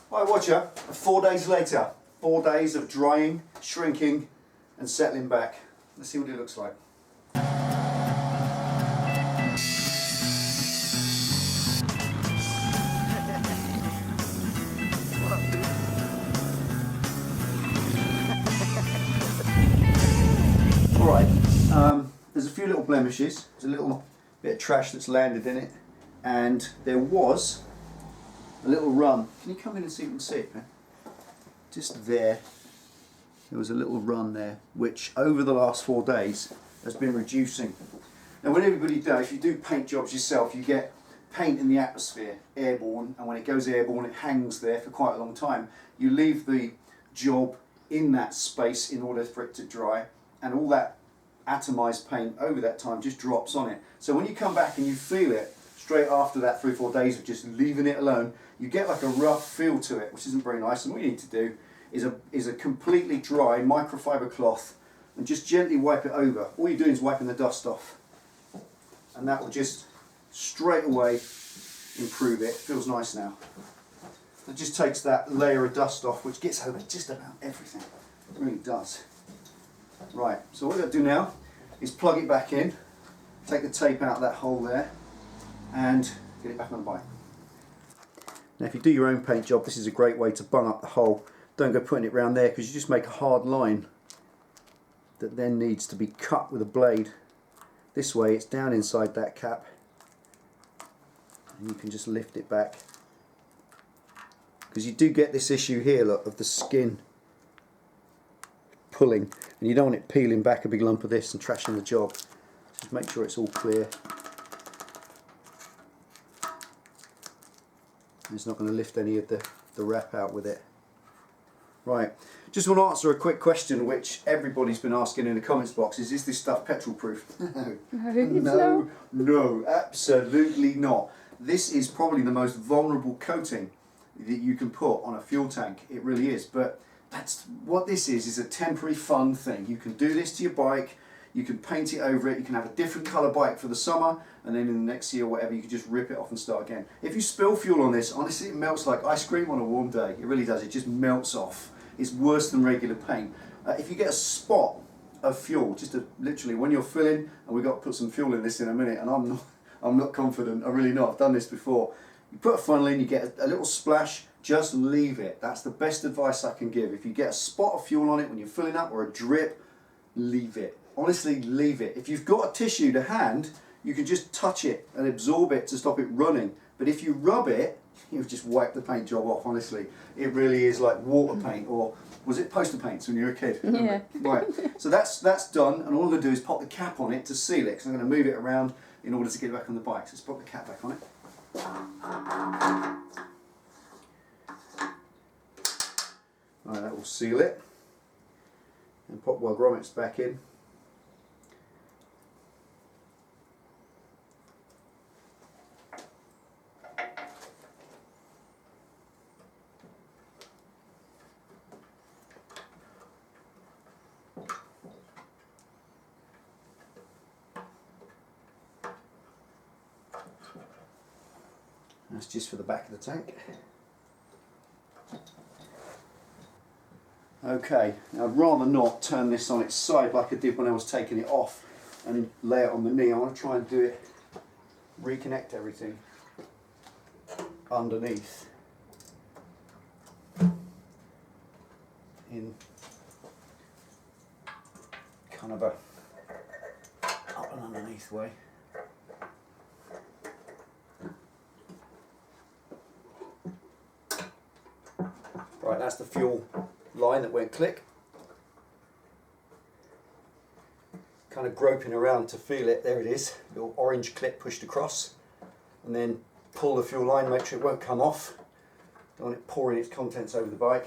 Right, watcher, 4 days later. 4 days of drying, shrinking and settling back. Let's see what it looks like. Alright, there's a few little blemishes. There's a little bit of trash that's landed in it, and there was a little run. Can you come in and see if you can see it, man? Just there was a little run there, which over the last 4 days has been reducing. Now when everybody does, if you do paint jobs yourself, you get paint in the atmosphere, airborne, and when it goes airborne it hangs there for quite a long time. You leave the job in that space in order for it to dry, and all that atomized paint over that time just drops on it. So when you come back and you feel it straight after that 3 or 4 days of just leaving it alone, you get like a rough feel to it, which isn't very nice. And what you need to do is a completely dry microfiber cloth and just gently wipe it over. All you're doing is wiping the dust off, and that will just straight away improve it. It feels nice now. It just takes that layer of dust off, which gets over just about everything. It really does. Right, so what we're going to do now is plug it back in, take the tape out of that hole there, and get it back on the bike. Now if you do your own paint job, this is a great way to bung up the hole. Don't go putting it around there, because you just make a hard line that then needs to be cut with a blade. This way it's down inside that cap, and you can just lift it back. Because you do get this issue here, look, of the skin pulling, and you don't want it peeling back a big lump of this and trashing the job. Just make sure it's all clear. It's not going to lift any of the wrap out with it. Right, just want to answer a quick question which everybody's been asking in the comments box: is this stuff petrol proof? No, absolutely not. This is probably the most vulnerable coating that you can put on a fuel tank. It really is. But that's what this is a temporary fun thing. You can do this to your bike, you can paint it over it, you can have a different colour bike for the summer, and then in the next year or whatever you can just rip it off and start again. If you spill fuel on this, honestly it melts like ice cream on a warm day. It really does. It just melts off. It's worse than regular paint. If you get a spot of fuel, literally when you're filling, and we've got to put some fuel in this in a minute, and I'm not confident, I'm really not, I've done this before. You put a funnel in, you get a little splash, just leave it. That's the best advice I can give. If you get a spot of fuel on it when you're filling up, or a drip, leave it. Honestly, leave it. If you've got a tissue to hand, you can just touch it and absorb it to stop it running. But if you rub it, you've just wiped the paint job off, honestly. It really is like water paint, or was it poster paints when you were a kid? Yeah. Right, so that's done, and all I'm going to do is pop the cap on it to seal it, because I'm going to move it around in order to get it back on the bike. So let's pop the cap back on it. Right, that will seal it. And pop our grommets back in. That's just for the back of the tank. Okay, now I'd rather not turn this on its side like I did when I was taking it off and lay it on the knee. I want to try and do it, reconnect everything underneath in kind of a up and underneath way. Right, that's the fuel line that went click. Kind of groping around to feel it. There it is, little orange clip pushed across, and then pull the fuel line, make sure it won't come off. Don't want it pouring its contents over the bike.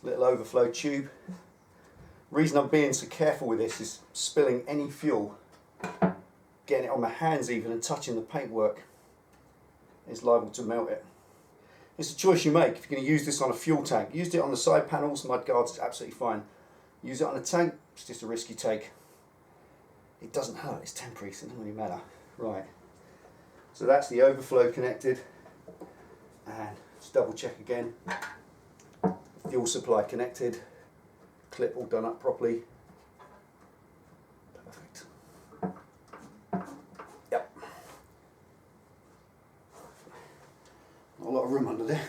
Little overflow tube. Reason I'm being so careful with this is spilling any fuel, getting it on my hands even, and touching the paintwork is liable to melt it. It's a choice you make. If you're going to use this on a fuel tank, used it on the side panels, mud guards, it's absolutely fine. Use it on a tank, it's just a risk you take. It doesn't hurt, it's temporary, so it doesn't really matter. Right, so that's the overflow connected, and Just double check again. Fuel supply connected. Clip all done up properly. Perfect. Yep. Not a lot of room under there.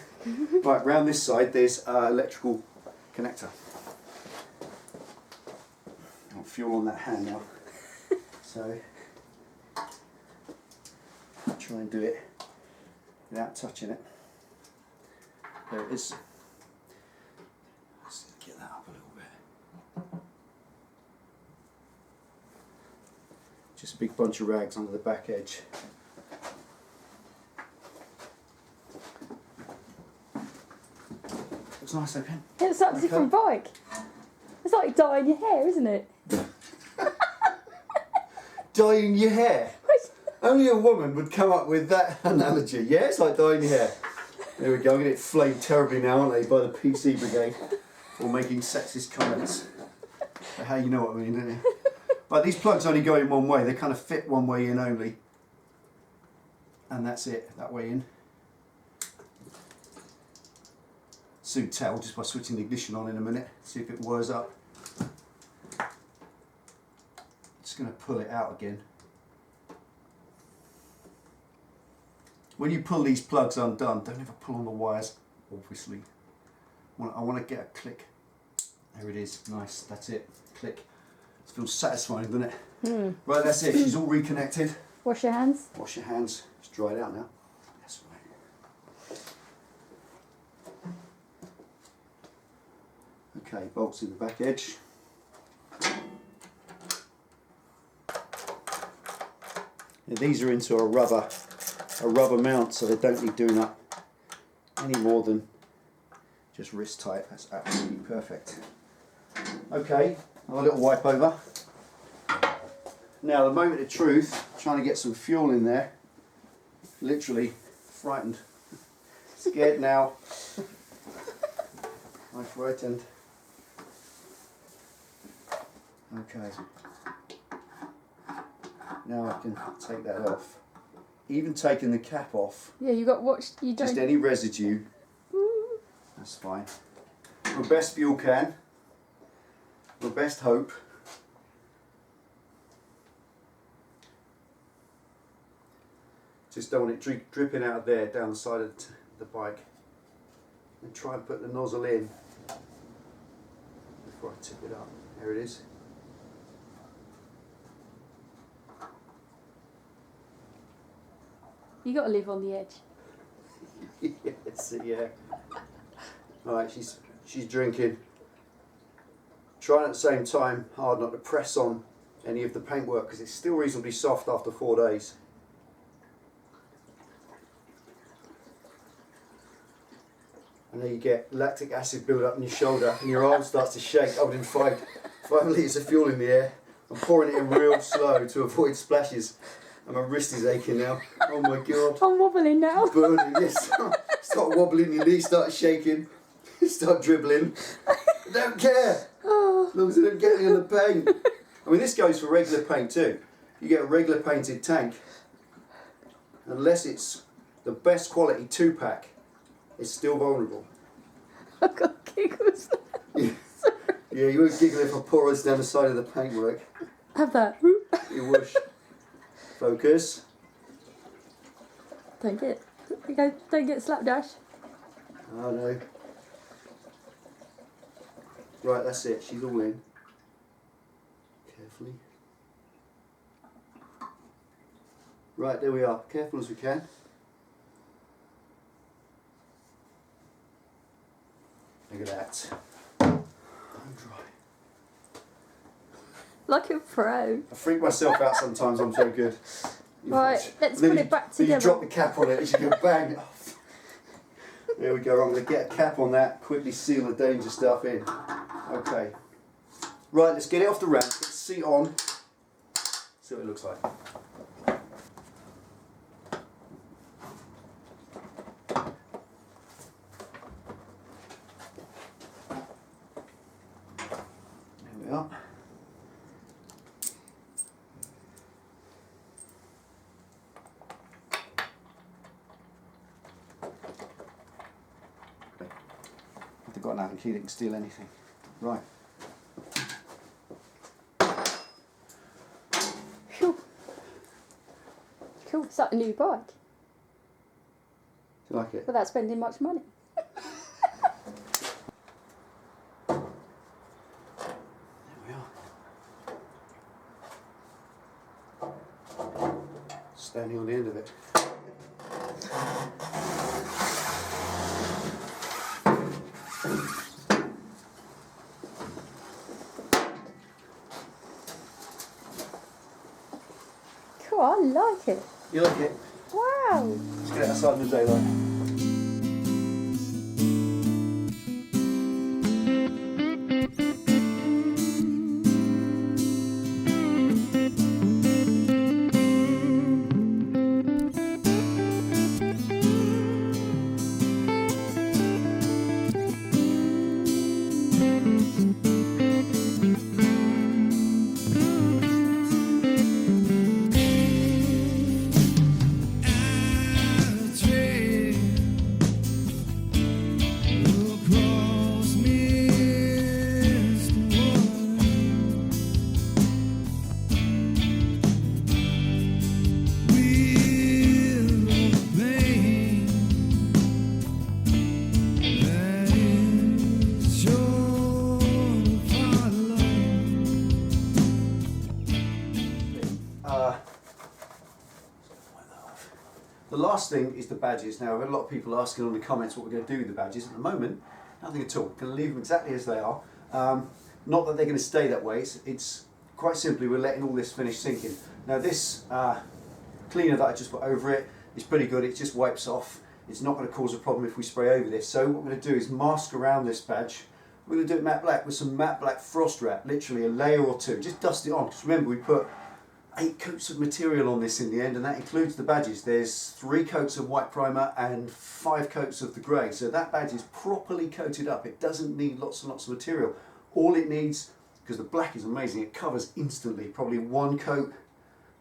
Right, round this side there's electrical connector. Got fuel on that hand now. So try and do it without touching it. There it is. Let's get that up a little bit. Just a big bunch of rags under the back edge. Looks nice, though, Pen. It's like a different bike. It's like dyeing your hair, isn't it? Dyeing your hair? Only a woman would come up with that analogy. Yeah, it's like dyeing your hair. There we go. I'm going to get flamed terribly now, aren't they, by the PC brigade for making sexist comments. But how you know what I mean, don't you? But these plugs only go in one way. They kind of fit one way in only. And that's it, that way in. Soon tell just by switching the ignition on in a minute. See if it whirs up. Just going to pull it out again. When you pull these plugs undone, don't ever pull on the wires, obviously. I want to get a click. There it is, nice, that's it, click. It feels satisfying, doesn't it? Mm. Right, that's it, she's all reconnected. Wash your hands. Wash your hands, it's dried out now. That's right. Okay, bolts in the back edge. Now, these are into a rubber mount, so they don't need doing up any more than just wrist tight. That's absolutely perfect. Okay, have a little wipe over. Now the moment of truth, trying to get some fuel in there. Literally frightened, scared now. I'm frightened. Okay. Now I can take that off. Even taking the cap off. Yeah, you got watched. You don't. Just any residue. That's fine. Your best fuel can. Your best hope. Just don't want it dripping out of there down the side of the bike. And try and put the nozzle in before I tip it up. There it is. You got to live on the edge. Yes, yeah. Alright, she's drinking. Trying at the same time hard not to press on any of the paintwork because it's still reasonably soft after 4 days. And then you get lactic acid build up in your shoulder and your arm starts to shake holding 5 litres of fuel in the air. I'm pouring it in real slow to avoid splashes. And my wrist is aching now. Oh my god. I'm wobbling now. Burning, yes. Start wobbling, your knees start shaking. Start dribbling. I don't care. As long as I don't get any of the paint. I mean, this goes for regular paint too. You get a regular painted tank. Unless it's the best quality 2-pack, it's still vulnerable. I've got giggles. Yeah, you won't giggle if I pour us down the side of the paintwork. Have that. You wish. Focus. Don't get slapdash. Oh no. Right, that's it. She's all in. Carefully. Right, there we are. Careful as we can. Look at that. I'm dry. Like a pro. I freak myself out sometimes, I'm so good. Right, let's put it back then together. you drop the cap on it and you go bang. There we go, I'm going to get a cap on that, quickly seal the danger stuff in. Okay. Right, let's get it off the ramp, get the seat on, see what it looks like. There we are. They've got an Allen key that can steal anything. Right. Phew. Cool. It's like a new bike Do you like it? without spending much money. There we are. Standing on the end of it. Cool. I like it. You like it? Wow. Let's get it outside in the daylight. The last thing is the badges. Now, I've had a lot of people asking on the comments what we're going to do with the badges. At the moment, nothing at all. We're going to leave them exactly as they are. Not that they're going to stay that way. It's quite simply we're letting all this finish sinking. Now, this cleaner that I just put over it is pretty good. It just wipes off. It's not going to cause a problem if we spray over this. So what we're going to do is mask around this badge. We're going to do it matte black with some matte black frost wrap, literally a layer or two. Just dust it on, because remember we put 8 coats of material on this in the end, and that includes the badges. There's 3 coats of white primer and 5 coats of the grey. So that badge is properly coated up. It doesn't need lots and lots of material. All it needs, because the black is amazing, it covers instantly. Probably 1 coat,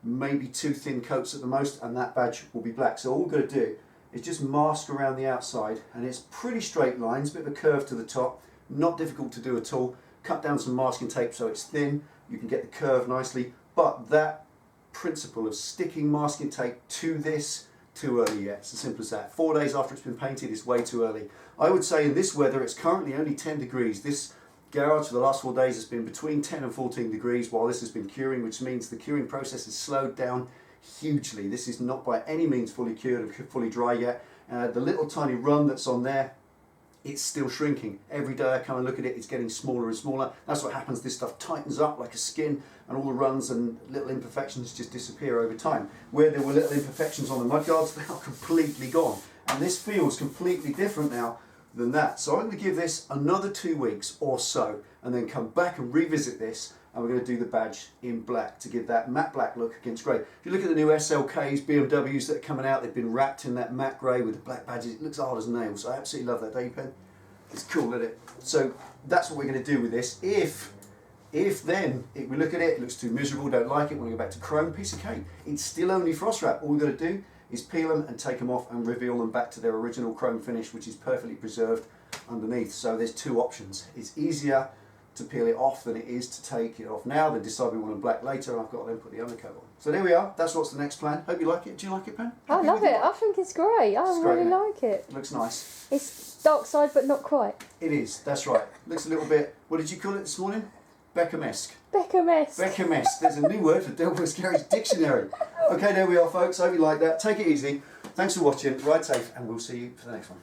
maybe 2 thin coats at the most, and that badge will be black. So all we're going to do is just mask around the outside, and it's pretty straight lines, a bit of a curve to the top, not difficult to do at all. Cut down some masking tape so it's thin, you can get the curve nicely, but that principle of sticking masking tape to this, too early yet. It's as simple as that. 4 days after it's been painted is way too early. I would say in this weather it's currently only 10 degrees. This garage for the last 4 days has been between 10 and 14 degrees while this has been curing, which means the curing process has slowed down hugely. This is not by any means fully cured and fully dry yet. The little tiny run that's on there, it's still shrinking. Every day I come and look at it, it's getting smaller and smaller. That's what happens. This stuff tightens up like a skin, and all the runs and little imperfections just disappear over time. Where there were little imperfections on the mudguards, they are completely gone. And this feels completely different now than that. So I'm going to give this another 2 weeks or so, and then come back and revisit this, and we're going to do the badge in black to give that matte black look against grey. If you look at the new SLKs, BMWs that are coming out, they've been wrapped in that matte grey with the black badges. It looks hard as nails. I absolutely love that, don't you, Pen? It's cool, isn't it? So that's what we're going to do with this. If then we look at it, it looks too miserable, don't like it, want to go back to chrome, piece of cake. It's still only frost wrap. All we've got to do is peel them and take them off and reveal them back to their original chrome finish, which is perfectly preserved underneath. So there's 2 options. It's easier to peel it off than it is to take it off now, then decide we want them black later, and I've got to then put the undercoat on. So there we are. That's what's the next plan. Hope you like it. Do you like it, Pen? I love it. I think it's great. I really like it. Looks nice. It's dark side, but not quite. It is. That's right. Looks a little bit. What did you call it this morning? Beckham-esque. Beckham-esque. Beckham-esque. There's a new word for Delboy's Garage Dictionary. Okay, there we are, folks. Hope you like that. Take it easy. Thanks for watching. Ride safe, and we'll see you for the next one.